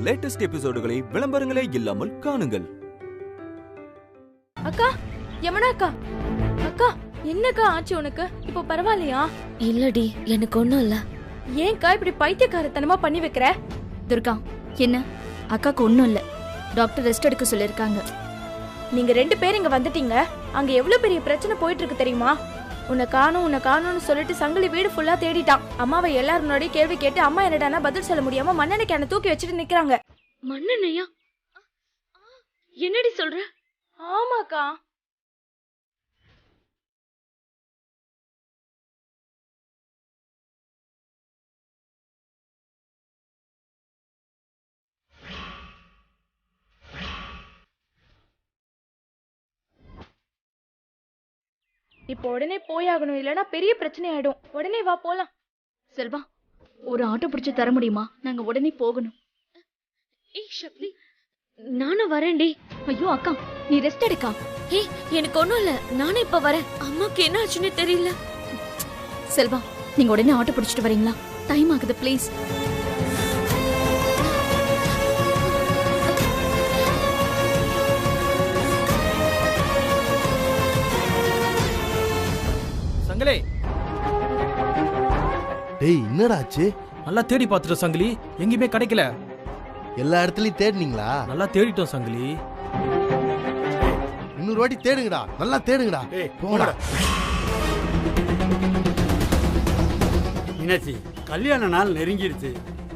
Latest எபிசோடுகளை விளம்பரங்களே இல்லாமல் காணுங்கள். அக்கா, யமுனா அக்கா, அக்கா என்னக்கா ஆச்சு உனக்கு? இப்போ பரவாயில்லையா? இல்லடி, எனக்கு ஒண்ணும் இல்ல. ஏன்க்கா இப்படி பைத்தியக்காரத்தனமா பண்ணி வைக்கிற? துர்கா, என்ன? அக்காக்கு ஒண்ணும் இல்ல. டாக்டர் ரெஸ்ட் எடுக்க சொல்லிருக்காங்க. நீங்க 2 பேர் இங்க வந்துட்டீங்க. அங்க எவ்வளவு பெரிய பிரச்சனை போயிட்டு இருக்கு தெரியுமா? உன்னை காணும்னு சொல்லிட்டு சங்கிலி வீடு ஃபுல்லா தேடிட்டான். அம்மாவை எல்லாரும் முன்னாடி கேள்வி கேட்டு அம்மா என்னடானா பதில் சொல்ல முடியாம மண்ணெண்ணெய் கேனை தூக்கி வச்சுட்டு நிக்கிறாங்க. மண்ணெண்ணையா? என்னடி சொல்ற? ஆமாக்கா. இப்போ உடனே போயாகணும், இல்லனா பெரிய பிரச்சனை ஆயிடும். உடனே வா போலாம். செல்வா, ஒரு ஆட்டோ பிடிச்சு தர முடியுமா? நாங்க உடனே போகணும். ஏய் ஷப்லி, நானும் வரேன்டி. ஐயோ அக்கா, நீ ரெஸ்ட் எடுக்கா. ஏய், எனக்கு ஒண்ணும் இல்ல, நானே இப்ப வரேன். அம்மாக்கு என்ன ஆச்சுன்னு தெரியல. செல்வா, நீங்க உடனே ஆட்டோ பிடிச்சிட்டு வரீங்களா? டைம் ஆகுது, ப்ளீஸ். சங்கிலி, டேய் என்னடா ஆச்சு? நல்லா தேடி பார்த்துட்டோம் சங்கிலி, எங்கேயுமே கிடைக்கல. எல்லா இடத்துலயும் தேடினீங்களா? நல்லா தேடிட்டோம் சங்கிலி. இன்னொரு வாட்டி தேடுங்கடா, நல்லா தேடுங்கடா. போங்கடா. மீனாட்சி, கல்யாண நாள் நெருங்கிருச்சு.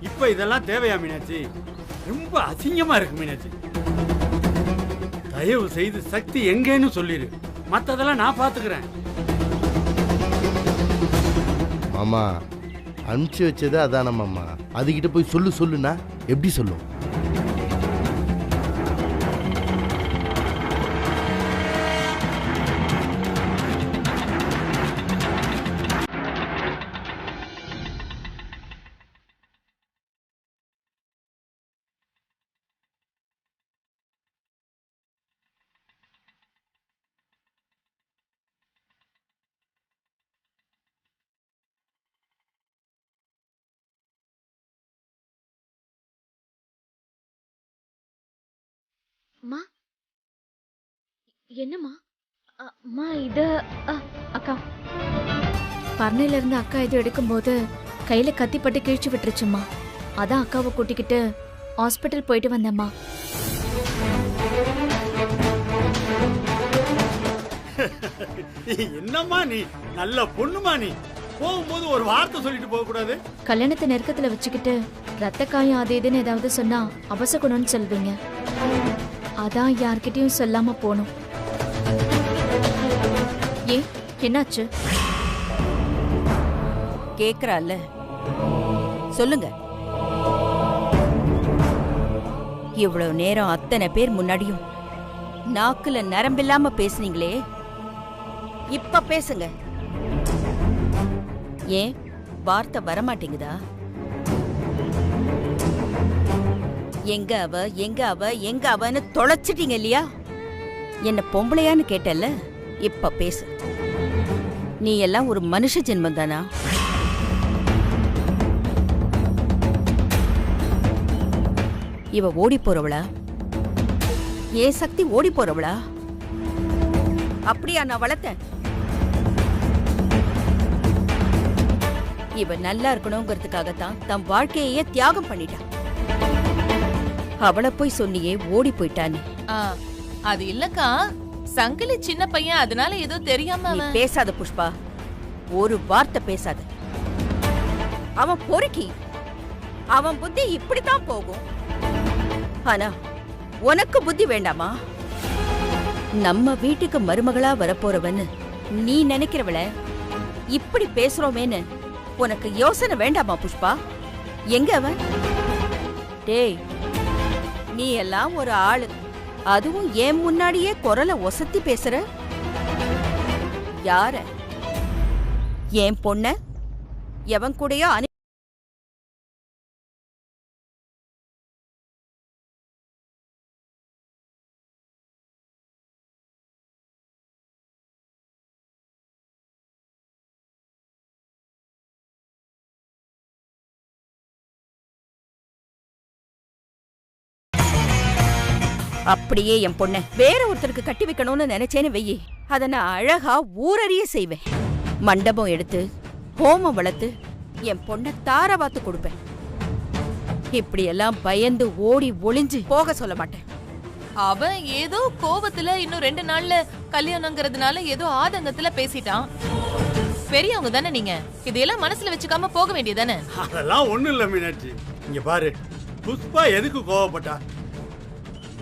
இப்ப இதெல்லாம் தேவையா மீனாட்சி? ரொம்ப அசிங்கமா இருக்கு மீனாட்சி. தயவு செய்து சக்தி எங்கேன்னு சொல்லிரு, மத்ததெல்லாம் நான் பாத்துக்கிறேன். மாமா அனுப்பிச்சு வச்சது அதான மாமா, அதுகிட்ட போய் சொல்லுனா எப்படி சொல்லும்? அம்மா, என்னம்மா? அம்மா, இது அக்கா, பர்னையில இருந்து அக்கா இது எடுக்கும்போது கையில கத்திப்பட்டு கிழிச்சு விட்டுருச்சும்மா. அதான் அக்காவை கூட்டிக்கிட்டு ஹாஸ்பிட்டல் போயிட்டு வந்தேம்மா. என்னம்மா நீ நல்ல பொண்ணுமா நீ. போகும்போது ஒரு வார்த்தை சொல்லிட்டு போக கூடாது? கல்யாணத்தை நெருக்கத்துல வச்சுக்கிட்டு ரத்த காயம் அது இதுன்னு ஏதாவது சொன்னா அபசகுணம்னு சொல்வீங்க. அதான் யார்கிட்டயும் சொல்லாம போனோம். ஏன், என்னாச்சு? கேக்குறால, சொல்லுங்க. இவ்வளவு நேரம் அத்தனை பேர் முன்னாடியும் நாக்குல நரம்பில்லாம பேசுனீங்களே, இப்ப பேசுங்க. ஏன் வார்த்தை வரமாட்டேங்குதா? எங்க அவ எங்க அவ எங்க அவன்னு தொலைச்சிட்டீங்க இல்லையா? என்ன பொம்பளையான்னு கேட்டல்ல, இப்ப பேசு. நீ எல்லாம் ஒரு மனுஷ ஜென்மம் தானா? இவ ஓடி போறவளா? ஏன் சக்தி ஓடி போறவளா? அப்படியா நான் வளர்த்தேன்? இவ நல்லா இருக்கணுங்கிறதுக்காகத்தான் தன் வாழ்க்கையே தியாகம் பண்ணிட்டான். அவளை போய் சொன்னியே ஓடி போயிட்டான்னு. அது இல்லக்கா, சங்கிலி சின்ன பையன், அதனால ஏதோ தெரியாம. நீ பேசாத புஷ்பா, ஒரு வார்த்தை பேசாத. அவன் பொறுக்கி, அவன் புத்தி இப்படித்தான் போகும். ஆனா உனக்கு புத்தி வேண்டாமா? நம்ம வீட்டுக்கு மருமகளா வரப்போறவன்னு நீ நினைக்கிறவள இப்படி பேசுறோமேன்னு உனக்கு யோசனை வேண்டாமா புஷ்பா? எங்க அவன்? டேய், நீ எல்லாம் ஒரு ஆளு, அதுவும் ஏன் முன்னாடியே குரலை ஒசத்தி பேசுற. யார? என் பொண்ண எவன் கூடயோ அப்படியே என் பொண்ண வேற ஒருத்தருக்கு கட்டி வைக்கணும்னு நினைச்சேன்னு வெயி, அத நான் அழகா ஊரறிய செய்வேன். மண்டபம் எடுத்து ஹோமம் வளர்த்து என் பொண்ண தாரவாத்து கொடுப்பேன். இப்படியெல்லாம் பயந்து ஓடி ஒளிஞ்சு போக சொல்ல மாட்டேன். அவன் ஏதோ கோவத்துல இன்னும் 2 நாள்ல கல்யாணங்கிறதுனால ஏதோ ஆதங்கத்துல பேசிட்டான். பெரியவங்க தானே நீங்க, இதெல்லாம் மனசுல வச்சுக்காம போக வேண்டியதானே? அதெல்லாம் ஒண்ணும் இல்ல மீனாட்சி. இங்க பாரு, புஷ்பா எதுக்கு கோவப்பட்டா?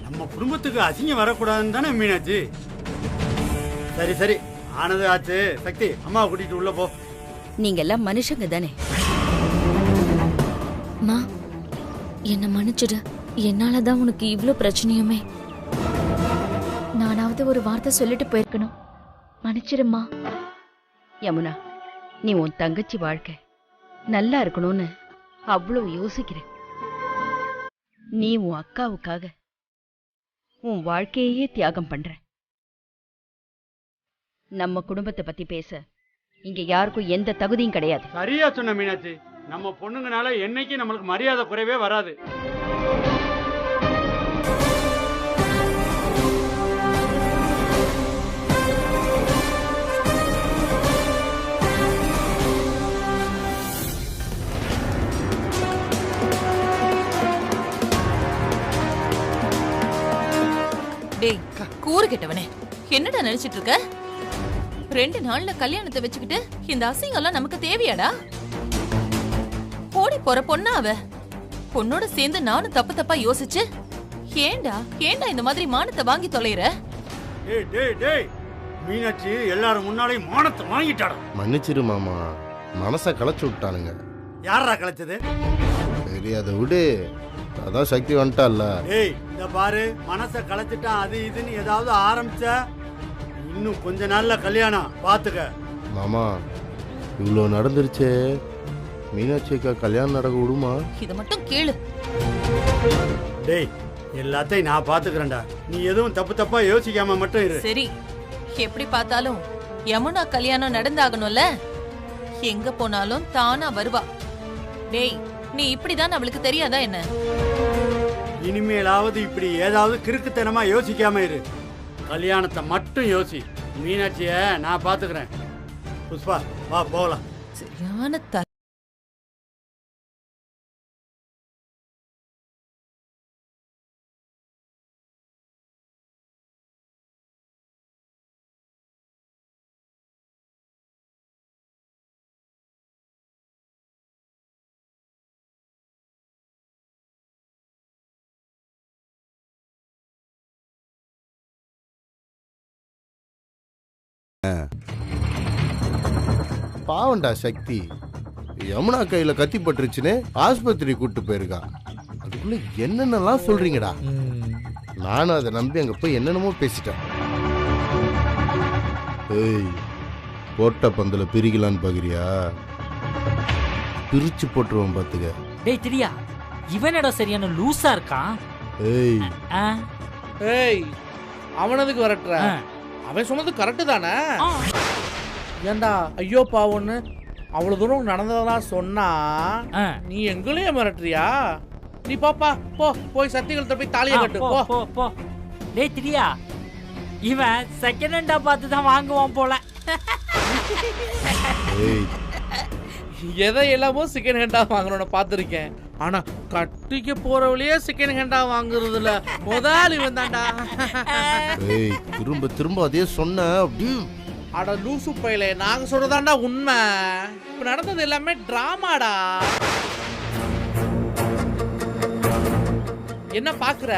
நம்ம குடும்பத்துக்கு அசிங்கம் வரக்கூடாதுன்னு தானே மீனாட்சி. சரி சரி, ஆனது ஆச்சு. சக்தி, அம்மாவை கூட்டிட்டு உள்ள போ. நீங்க எல்லாம் மனுஷங்க தானே. மா, என்ன மன்னிச்சிடு. என்னாலதான் உனக்கு இவ்ளோ பிரச்சனையுமே. நானாவது ஒரு வார்த்தை சொல்லிட்டு போயிருக்கணும். மன்னிச்சிருமா. யமுனா, நீ உன் தங்கச்சி வாழ்க்கை நல்லா இருக்கணும்னு அவ்வளவு யோசிக்கிறேன். நீ உன் அக்காவுக்காக உன் வாழ்க்கையே தியாகம் பண்ற. நம்ம குடும்பத்தை பத்தி பேச இங்க யாருக்கும் எந்த தகுதியும் கிடையாது. சரியா சொன்ன மீனாட்சி. நம்ம பொண்ணுங்கனால என்னைக்கு நம்மளுக்கு மரியாதை குறைவே வராது. டேய் கூறு கெட்டவனே, என்னடா நினைச்சிட்டு இருக்க? 2 நாள்ல கல்யாணத்தை வச்சுக்கிட்டு இந்த அசிங்கம்லாம் நமக்கு தேவையாடா? ஓடி போற பொண்ணா அவ. பொண்ணோட சேர்ந்து நானும் தப்பு தப்பா யோசிச்சு ஏண்டா இந்த மாதிரி மானத்தை வாங்கி தொலைற? டேய் டேய் டேய், மீனாட்சி எல்லாரும் முன்னாலேயும் மானத்தை வாங்கிட்டாடா. மன்னிச்சிரு மாமா, மனசை களைச்சு விட்டானுங்க. யாரா கலைச்சது? சரி அதை விடு, அதான் சக்தி வந்துட்டால. ஏய் இந்த பாரு, மனசை கலைச்சிட்டான் அது இதுன்னு ஏதாவது ஆரம்பிச்ச இன்னும் கொஞ்ச நாள்ல கல்யாணம் பாத்துக்க. மாமா, இவ்வளோ நடந்துருச்சே, மீனாட்சி அக்கா கல்யாணம் நடக்க விடுமா? இத மட்டும் கேளு. டேய், எல்லாத்தையும் நான் பாத்துக்கிறேன்டா. நீ எதுவும் தப்பு தப்பா யோசிக்காம மட்டும் இரு. சரி, எப்படி பார்த்தாலும் யமுனா கல்யாணம் நடந்தாகணும்ல. எங்க போனாலும் தானா வருவா. டேய், நீ இப்படிதான் அவளுக்கு தெரியாதா என்ன? இனிமேலாவது இப்படி ஏதாவது கிறுக்குத்தனமா யோசிக்காம இரு. கல்யாணத்தை மட்டும் யோசி. மீனாட்சிய நான் பாத்துக்கிறேன். புஷ்பா வா போகலாம். சரியான பாவண்டா சக்தி, யமுனா கையில கத்தி பட்டுருச்சுன்னு ஆஸ்பத்திரி கூட்டு போயிருக்கா. அதுக்குள்ள என்னென்னலாம் சொல்றீங்கடா. நானும் அதை நம்பி அங்க போய் என்னென்னமோ பேசிட்டேன். ஏய், போட்ட பந்தல பிரிக்கலான்னு பாக்குறியா? பிரிச்சு போட்டுருவோம் பாத்துக்க. டேய் திரியா, இவனடா சரியான லூசா இருக்கான். ஏய் ஏய், அவனதுக்கு வரட்டுற? அவன் சொன்னது கரெக்டு தானே? ஏண்டா ஐயோ பாவன்னு அவ்வளவு தூரம் நடந்ததெல்லாம் சொன்னா நீ எங்களையே மிரட்டுறியா? நீ பாப்பா போ, போய் சத்தியகள்கிட்ட போய் தாலியை கட்டு போ போ போ. டேய் திரியா, இவன் செகண்ட் ஹேண்டா பார்த்து தான் வாங்குவான் போல. எதை எல்லாமோ செகண்ட் ஹேண்டா வாங்குறோன்னு பார்த்துருக்கேன். ஆனா கட்டிக்க போறவளையே செகண்ட் ஹேண்டா வாங்குறதுல முதல் இவன் தான்டா. திரும்ப திரும்ப அதே சொன்ன. அட லூசு பையலே, நாங்க சொல்றதாண்டா உண்மை. இப்ப நடந்தது எல்லாமே டிராமாடா. என்ன பாக்குற?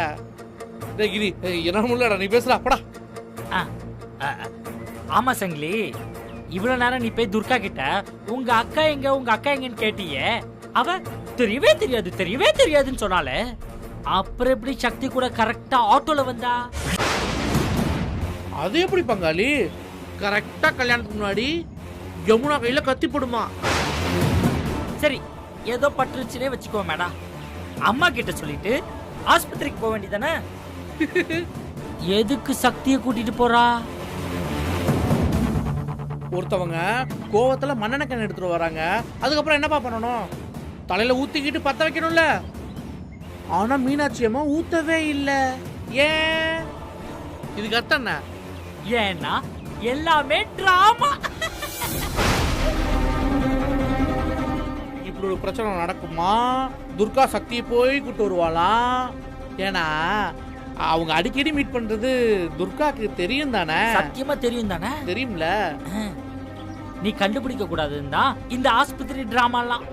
கிரி என்ன முள்ளடா, நீ பேசுற அப்படா. ஆமா சங்கிலி, இவ்வளவு நேரம் நீ போய் துர்கா கிட்ட உங்க அக்கா எங்கன்னு கேட்டியே. அவ தெரியவே தெரியாதுன்னு சொன்னாலே. அப்புறம் எப்படி சக்தி கூட கரெக்டா ஆட்டோல வந்தா? அது எப்படி பங்காளி? கரெக்டா கல்யாணத்துக்கு முன்னாடி யமுனா கையில கத்தி போடுமா. சரி, ஏதோ பட்டுருச்சுனே வச்சுக்கோ மேடம். அம்மா கிட்ட சொல்லிட்டு ஆஸ்பத்திரிக்கு போக வேண்டியதானே? எதுக்கு சக்தியை கூட்டிட்டு போறா? ஒருத்தவங்க கோவத்துல மண்ணெண்ணெய் எடுத்துட்டு வராங்க. அதுக்கப்புறம் என்னப்பா பண்ணணும்? தலையில ஊத்திக்கிட்டு பத்த வைக்கணும்ல. ஆனா மீனாட்சி அம்மா ஊத்தவே இல்லை. ஏன் இதுக்கு அர்த்தம் என்ன? ஏன்னா எல்லாமே டிராமா. இப்படி ஒரு பிரச்சனை நடக்குமா? துர்கா சக்தியை போய் கூட்டு வருவாளாம். ஏன்னா அவங்க அடிக்கடி மீட் பண்றது துர்காக்கு தெரியும் தானே? சத்தியமா தெரியும் தானே? தெரியும்ல. நீ கண்டுபிடிக்க கூடாதுன்னு தான் இந்த ஆஸ்பத்திரி டிராமாலாம்.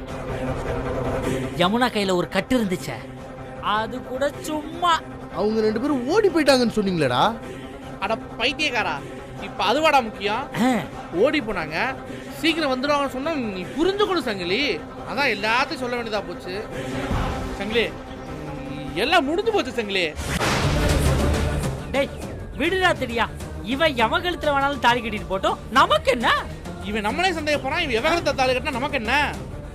யமுனா கையில ஒரு கட்டு இருந்துச்சே, அது கூட சும்மா. அவங்க 2 பேரும் ஓடி போயிட்டாங்கன்னு சொன்னீங்களேடா. அட பைத்தியக்காரா, இப்ப அதுவாடா முக்கியம்? ஓடி போனாங்க, சீக்கிரம் வந்துடுவாங்கன்னு சொன்னா நீ புரிஞ்சுக்கணும் சங்கிலி. அதான் எல்லாத்தையும் சொல்ல வேண்டியதா போச்சு சங்கிலி. எல்லாம் முடிஞ்சு போச்சு சங்கிலி. டேய் விடுடா தெரியா, இவன் எவன் கழுத்துல வேணாலும் தாலி கட்டிட்டு போட்டோம், நமக்கு என்ன? இவன் நம்மளே சந்தேக போறான், இவன் எவகலத்தை தாலி கட்டினா நமக்கு என்ன?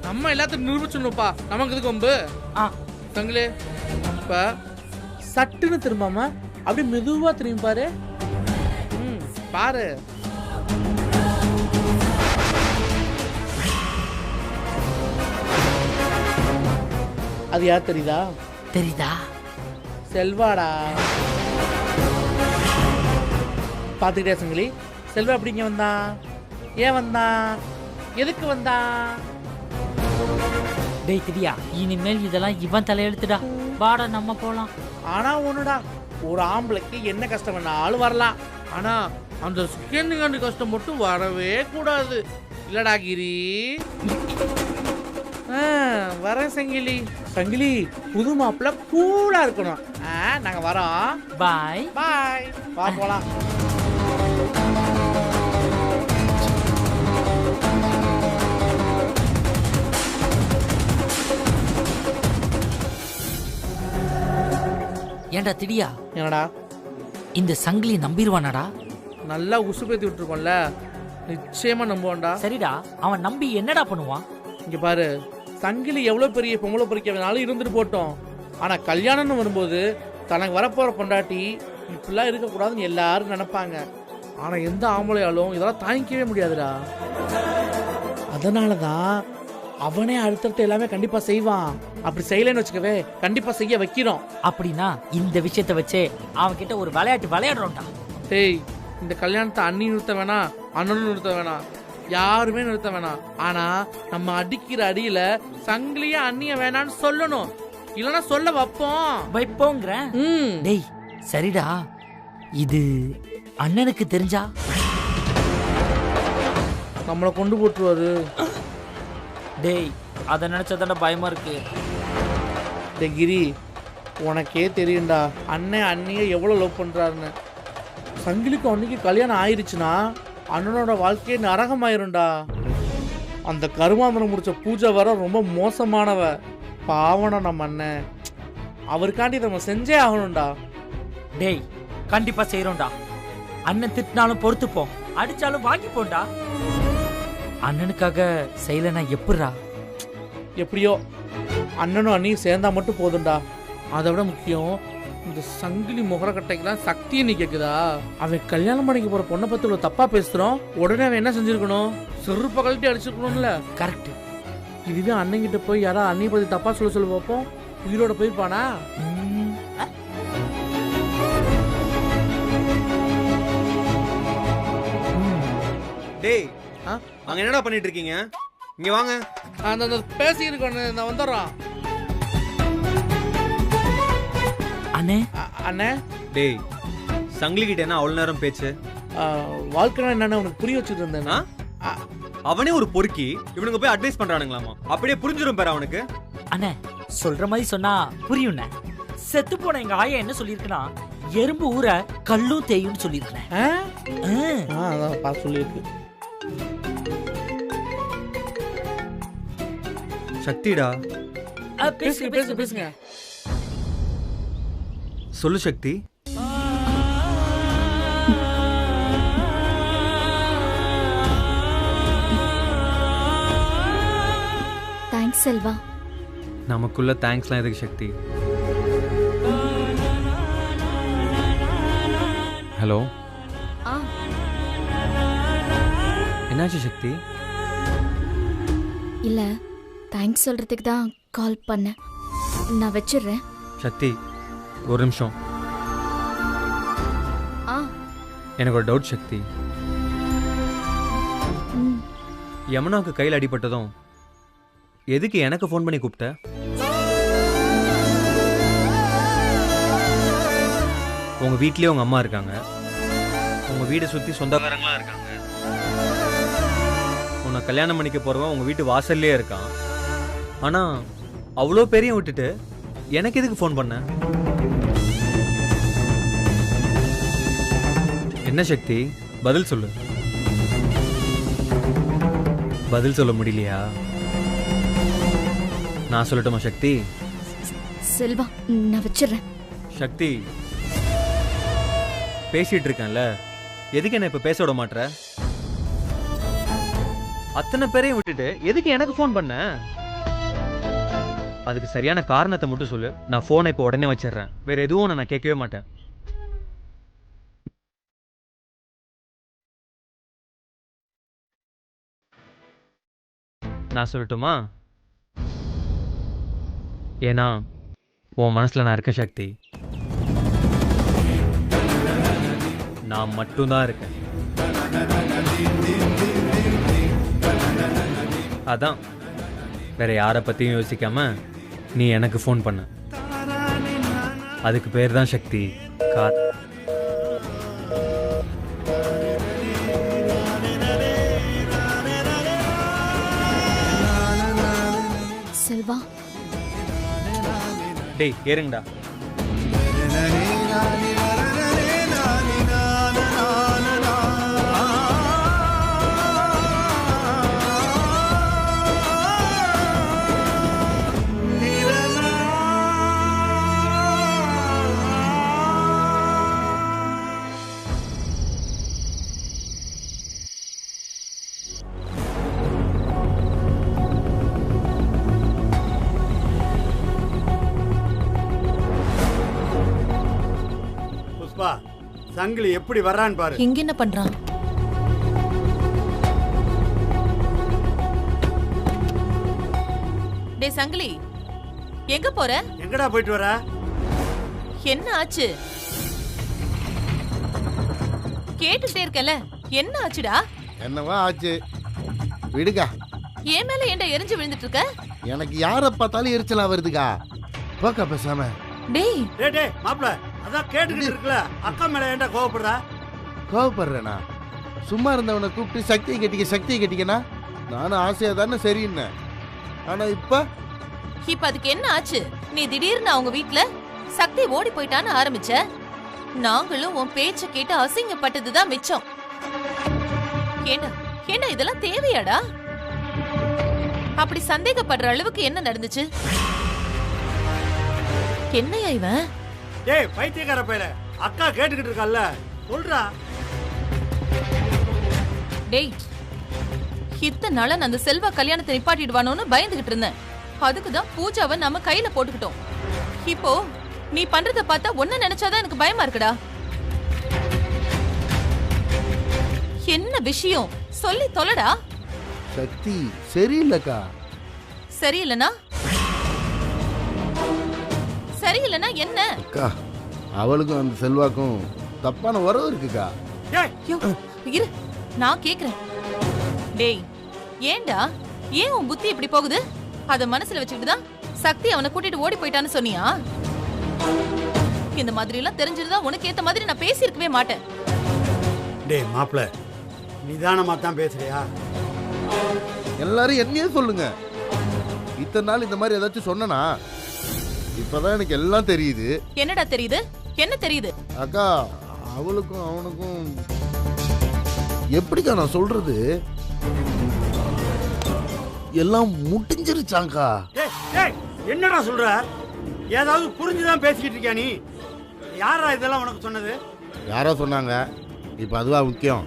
நம்ம எல்லாத்தையும் நிரூபிச்சுப்பா, நமக்கு எதுக்கு வம்பு? சங்கிலி இப்ப சட்டுன்னு திரும்பாம அப்படி மெதுவா திரும்பி பாரு. பாரு. அது யார் தெரியுதா? தெரியுதா? செல்வாடா. பாத்துக்கிட்டே சங்கிலி, செல்வா அப்படிங்க வந்தா? ஏன் வந்தா? எதுக்கு வந்தா? டேய் தெரியா, இனிமேல் இதெல்லாம் இவன் தலையெழுத்துடா. வாடா நம்ம போலாம். ஆனா ஒண்ணுடா, ஒரு ஆம்பளைக்கு என்ன கஷ்டம் வேணாலும் வரலாம், ஆனா அந்த செகண்ட் கஷ்டம் மட்டும் வரவே கூடாது. இல்லடா கிரி? வரேன் சங்கிலி. சங்கிலி புது மாப்பிள்ள கூலா இருக்கணும். நாங்க வரோம். பாய் பாய். வா போலாம். ஏண்டா திடியா? என்னடா? இந்த சங்கிலி நம்பிடுவானாடா? நல்லா உசுப்பேத்தி விட்டுருக்கோம்ல, நிச்சயமா நம்புவான்டா. சரிடா, அவன் நம்பி என்னடா பண்ணுவான்? இங்க பாரு, சங்கிலி எவ்வளவு பெரிய பொம்பளை பொறிக்க வேணாலும் இருந்துட்டு போட்டோம், ஆனா கல்யாணம்னு வரும்போது தனக்கு வரப்போற பொண்டாட்டி இப்படிலாம் இருக்கக்கூடாதுன்னு எல்லாரும் நினைப்பாங்க. ஆனா எந்த ஆம்பளையாலும் இதெல்லாம் தாங்கிக்கவே முடியாதுடா. அதனாலதான் அவனே அடுத்தடுத்து எல்லாமே கண்டிப்பா செய்வான். அப்படி செய்யலன்னு வச்சுக்கவே, கண்டிப்பா செய்ய வைக்கிறோம். அப்படின்னா இந்த விஷயத்தை வச்சே அவன் கிட்ட ஒரு விளையாட்டு விளையாடுறோம்டா. டேய், இந்த கல்யாணத்தை அண்ணி நிறுத்த வேணாம், அண்ணனும் நிறுத்த வேணாம், யாருமே நிறுத்த வேணாம். ஆனா நம்ம அடிக்கிற அடியில சங்கிலிய அண்ணிய வேணான்னு சொல்லணும், இல்லனா சொல்ல வைப்போங்கிற. டேய் சரிடா, இது அண்ணனுக்கு தெரிஞ்சா நம்மளை கொண்டு போட்டுருவாரு. டேய் அதை நினைச்சதான பயமா இருக்கு. டேய் கிரி, உனக்கே தெரியும்டா அண்ணன் அண்ணிய எவ்வளவு லவ் பண்றாருன்னு. சங்கிலிக்கு அன்னைக்கு கல்யாணம் ஆயிருச்சுன்னா அண்ணனோட வாழ்க்கையே நரகமாயிரும்டா. அந்த கருமாந்திரம் முடிச்ச பூஜை வர ரொம்ப மோசமானவ. பாவன நம்ம அண்ணன், அவருக்காண்டி நம்ம செஞ்சே ஆகணும்டா. டேய் கண்டிப்பா செய்யறோம்டா. அண்ணன் திட்டினாலும் பொறுத்துப்போம், அடிச்சாலும் வாங்கிப்போம்டா. அண்ணனுக்காக செய்யலனா எப்படிடா? எப்படியோ அண்ணனும் அண்ணியும் சேர்ந்தா மட்டும் போதும்டா. அதை விட முக்கியம், இந்த சங்கிலி முகரக்கட்டைக்கெல்லாம் சக்தியை நீ கேக்குதா? அவன் கல்யாணம் பண்ணிக்க போற பொண்ணை பத்தி இவ்வளவு தப்பா பேசுறோம், உடனே அவன் என்ன செஞ்சிருக்கணும்? செருப்ப கழட்டி அடிச்சிருக்கணும்ல. கரெக்ட். இதுவே அண்ணன் கிட்ட போய் யாரா அண்ணியை பத்தி தப்பா சொல்ல பார்ப்போம், உயிரோட போயிருப்பானா? டேய் அங்க என்னடா பண்ணிட்டு இருக்கீங்க? இங்க வாங்க. அந்த பேசி இருக்கோம், நான் வந்துடுறோம். அண்ணே அண்ணே. டேய் சங்கிலி கிட்ட என்ன அவ்வளவு நேரம் பேச்சு? வாழ்க்கை என்னன்னு உனக்கு புரிய வச்சுட்டு இருந்தேன்னா அவனே ஒரு பொறுக்கி, இவனுங்க போய் அட்வைஸ் பண்றானுங்களாமா. அப்படியே புரிஞ்சிரும் பாரு அவனுக்கு. அண்ணே சொல்ற மாதிரி சொன்னா புரியும். செத்து போன எங்க ஆயா என்ன சொல்லிருக்குன்னா, எறும்பு ஊற கல்லும் தேயும் சொல்லிருக்கேன். சொல்லிருக்கு. சக்திடா. பேசுங்க. சொல்லு சக்தி. தேங்க்ஸ் செல்வா. நமக்குள்ள தேங்க்ஸ்லாம் எதுக்கு சக்தி? ஹலோ. என்னாச்சு சக்தி? இல்ல, தேங்க்ஸ் சொல்றதுக்கு தான் கால் பண்ணேன். நான் வச்சிடுறேன். சக்தி ஒரு நிமிஷம். எனக்கு ஒரு டவுட் சக்தி. யமுனாவுக்கு கையில் அடிபட்டதும் எதுக்கு எனக்கு ஃபோன் பண்ணி கூப்பிட்ட? உங்க வீட்லயே உங்க அம்மா இருக்காங்க, உங்க வீடை சுத்தி சொந்தக்காரங்களா இருக்காங்க, உன்னை கல்யாணம் பண்ணிக்க போறவன் உங்க வீட்டு வாசல்லே இருக்கான். ஆனா அவ்வளோ பெரிய விட்டுட்டு எனக்கு எதுக்கு ஃபோன் பண்ண? என்ன சக்தி, பதில் சொல்லு. பதில் சொல்ல முடியலையா? நான் சொல்லட்டுமா சக்தி? செல்வா, நான் வச்சிடுறேன். சக்தி, பேசிட்டு இருக்கேன்ல, எதுக்கு என்ன இப்ப பேச விட மாட்டற? அத்தனை பேரையும் விட்டுட்டு எதுக்கு எனக்கு ஃபோன் பண்ண? அதுக்கு சரியான காரணத்தை மட்டும் சொல்லு. நான் போனை இப்ப உடனே வச்சிடுறேன். வேற எதுவும் நான் கேட்கவே மாட்டேன். நான் சொல்லட்டுமா? ஏன்னா உன் மனசுல நான் இருக்கேன் சக்தி. நான் மட்டும்தான் இருக்கேன். அதான் வேற யாரை பத்தியும் யோசிக்காம நீ எனக்கு ஃபோன் பண்ண. அதுக்கு பேர் தான் சக்தி. செல்வா, டேய் ஏறுங்கடா. சங்கிலி எப்படி வர்றான்னு பாரு. இங்க என்ன பண்றான்? டேய் சங்கிலி, எங்க போற? எங்கடா போயிட்டு வர? என்ன ஆச்சு? கேட்டுட்டே இருக்கல, என்ன ஆச்சுடா? என்னவா ஆச்சு விடுங்க. ஏன் மேல ஏன்டா எரிஞ்சு விழுந்துட்டு இருக்க? எனக்கு யாரை பார்த்தாலும் எரிச்சலா வருதுக்கா. போக்கா பேசாம. டேய் டேய் டேய் மாப்ள, அதான் கேட்டுக்கிட்டு இருக்கல, அக்கா மேல ஏன்டா கோவப்படுறா? கோவப்படுறேனா? சும்மா இருந்தவனை கூப்பிட்டு சக்தியை கட்டிக்கனா நானும் ஆசையா தானே சரின்னு. ஆனா இப்ப அதுக்கு என்ன ஆச்சு? நீ திடீர்னு அவங்க வீட்ல சக்தி ஓடி போயிட்டான்னு ஆரம்பிச்ச. நாங்களும் உன் பேச்ச கேட்டு அசிங்கப்பட்டதுதான் மிச்சம். ஏண்டா ஏண்டா இதெல்லாம் தேவையாடா? அப்படி சந்தேகப்படுற அளவுக்கு என்ன நடந்துச்சு? என்னையா இவன்? டேய் பைத்தியக்கார பையல, அக்கா கேட்டுக்கிட்டு இருக்கல்ல, சொல்றா. டேய், இத்தனை நாளா அந்த செல்வா கல்யாணத்தை நிப்பாட்டிடுவானோன்னு பயந்துகிட்டு இருந்தேன். அதுக்குதான் பூஜாவை நம்ம கையில போட்டுக்கிட்டோம். இப்போ நீ பண்றத பார்த்தா ஒன்ன நினைச்சாதான் எனக்கு பயமா இருக்குடா. என்ன விஷயம் சொல்லி தொலைடா. சக்தி சரியில்லக்கா. சரியில்லைனா சரியில்லைனா என்ன? அக்கா, அவளுக்கும் அந்த செல்வாக்கும் தப்பான உறவு இருக்குக்கா. இரு, நான் கேக்குறேன். டேய், ஏண்டா ஏன் உன் புத்தி இப்படி போகுது? அத மனசுல வச்சுக்கிட்டுதான் சக்தி அவனை கூட்டிட்டு ஓடி போயிட்டான்னு சொன்னியா? இந்த மாதிரி எல்லாம் தெரிஞ்சிருந்தா உனக்கு ஏத்த மாதிரி நான் பேசியிருக்கவே மாட்டேன். டேய் மாப்ள, நிதானமா தான் பேசுறியா? எல்லாரும் என்னையே சொல்லுங்க. இத்தனை நாள் இந்த மாதிரி ஏதாச்சும் சொன்னா இப்பதான் எனக்கு எல்லாம் தெரியுது. என்னடா தெரியுது? என்ன தெரியுது? அக்கா, அவளுக்கும் அவனுக்கும் எப்படிக்கா நான் சொல்றது? எல்லாம் முடிஞ்சிருச்சாங்கா. என்னடா சொல்ற? ஏதாவது புரிஞ்சுதான் பேசிக்கிட்டு இருக்கியா நீ? யாரா இதெல்லாம் உனக்கு சொன்னது? யாரோ சொன்னாங்க. இப்ப அதுவா முக்கியம்?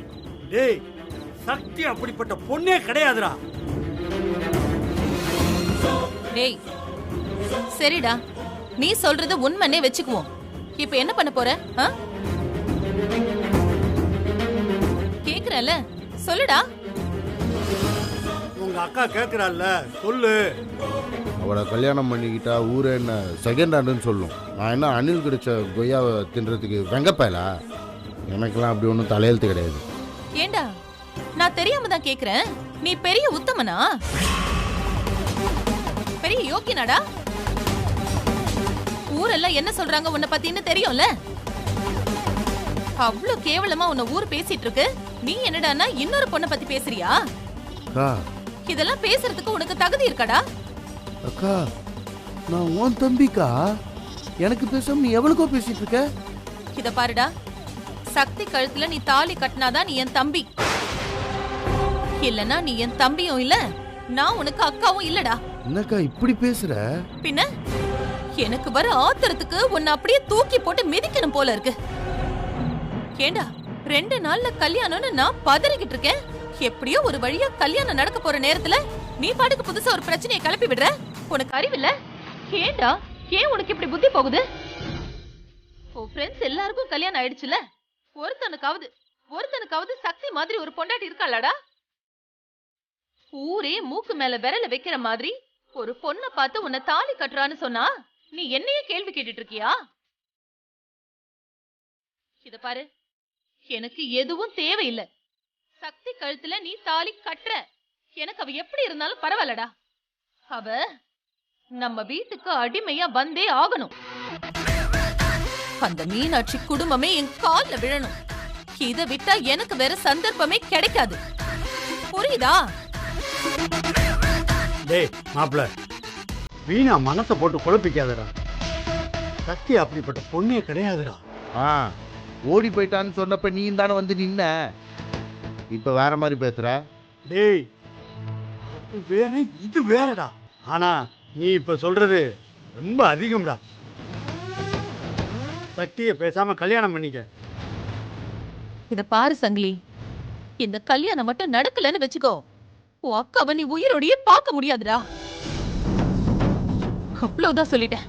டேய், சக்தி அப்படிப்பட்ட பொண்ணே கிடையாதுடா. டேய், சரிடா, நீ சொல்றது உண்மைன்னே வெச்சுக்குவோம். இப்ப என்ன பண்ண போற? கேக்குறல, சொல்லுடா. உங்க அக்கா கேக்குறாள்ல, சொல்லு. அவளை கல்யாணம் பண்ணிக்கிட்டா ஊரே என்ன செகண்ட் ஹேண்டுன்னு சொல்லும். நான் என்ன அணில் கிடைச்ச கொய்யாவை தின்றதுக்கு வெங்கப்பயலா? எனக்கெல்லாம் அப்படி ஒன்றும் தலையெழுத்து கிடையாது. ஏண்டா நான் தெரியாம தான் கேக்குறேன், நீ பெரிய உத்தமனா, பெரிய யோக்கியனாடா? ஊரெல்லாம் என்ன சொல்றாங்க உன்னை பத்தின்னு தெரியும்ல? அவ்வளவு கேவலமா உன்னை ஊர் பேசிட்டு இருக்கு, நீ என்னடான்னா இன்னொரு பொண்ணை பத்தி பேசுறியா? அக்கா இதெல்லாம் பேசுறதுக்கு உனக்கு தகுதி இருக்காடா? அக்கா நான் உன் தம்பிக்கா, எனக்கு பேசாம நீ எவ்வளவுக்கோ பேசிட்டு இருக்க? இத பாருடா, சக்தி கழுத்துல நீ தாலி கட்டினாதான் நீ என் தம்பி, இல்லனா நீ என் தம்பியும் இல்ல, நான் உனக்கு அக்காவும் இல்லடா. என்னக்கா இப்படி பேசுற? பின்ன எனக்கு வர ஆத்திரத்துக்கு உன்னை அப்படியே தூக்கி போட்டு மிதிக்கணும் போல இருக்கு. ஏண்டா 2 நாள்ல கல்யாணம்னு நான் பதறிக்கிட்டு இருக்கேன், எப்படியோ ஒரு வழியா கல்யாணம் நடக்க போற நேரத்துல நீ பாட்டுக்கு புதுசா ஒரு பிரச்சனையை கிளப்பி விடுற. உனக்கு அறிவில்ல? ஏண்டா ஏன் உனக்கு இப்படி புத்தி போகுது? உன் ஃப்ரெண்ட்ஸ் எல்லாருக்கும் கல்யாணம் ஆயிடுச்சுல, ஒருத்தனுக்காவது சக்தி மாதிரி ஒரு பொண்டாட்டி இருக்காளடா? ஊரே மூக்கு மேல விரல வைக்கிற மாதிரி ஒரு பொண்ணை பார்த்து உன்னை தாலி கட்டுறான்னு சொன்னா நீ என்னையே கேள்வி கேட்டுட்டு இருக்கியா? இத பாரு, எனக்கு எதுவும் தேவையில்லை. சக்தி கழுத்துல நீ தாலி கட்டுற, எனக்கு அவ எப்படி இருந்தாலும் பரவாயில்லடா. அவ நம்ம வீட்டுக்கு அடிமையா வந்தே ஆகணும். அந்த மீனாட்சி குடும்பமே என் கால்ல விழணும். இத விட்டா எனக்கு வேற சந்தர்ப்பமே கிடைக்காது. புரியுதா? டேய் மாப்பிள்ள, வீணா மனசை போட்டு குழப்பிக்காதடா. சக்தி அப்படிப்பட்ட பொண்ணே கிடையாதுடா. ஓடி போயிட்டான்னு சொன்னப்ப நீ தானே வந்து நின்ன, இப்ப வேற மாதிரி பேசுற. டேய் அது வேற இது வேறடா. ஆனா நீ இப்ப சொல்றது ரொம்ப அதிகம்டா. சக்தியை பேசாம கல்யாணம் பண்ணிக்க. இத பாரு சங்கிலி, இந்த கல்யாணம் மட்டும் நடக்கலன்னு வச்சுக்கோ, உன் அக்காவை நீ உயிரோடையே பார்க்க முடியாதுடா. அவ்வளவுதான் சொல்லிட்டேன்.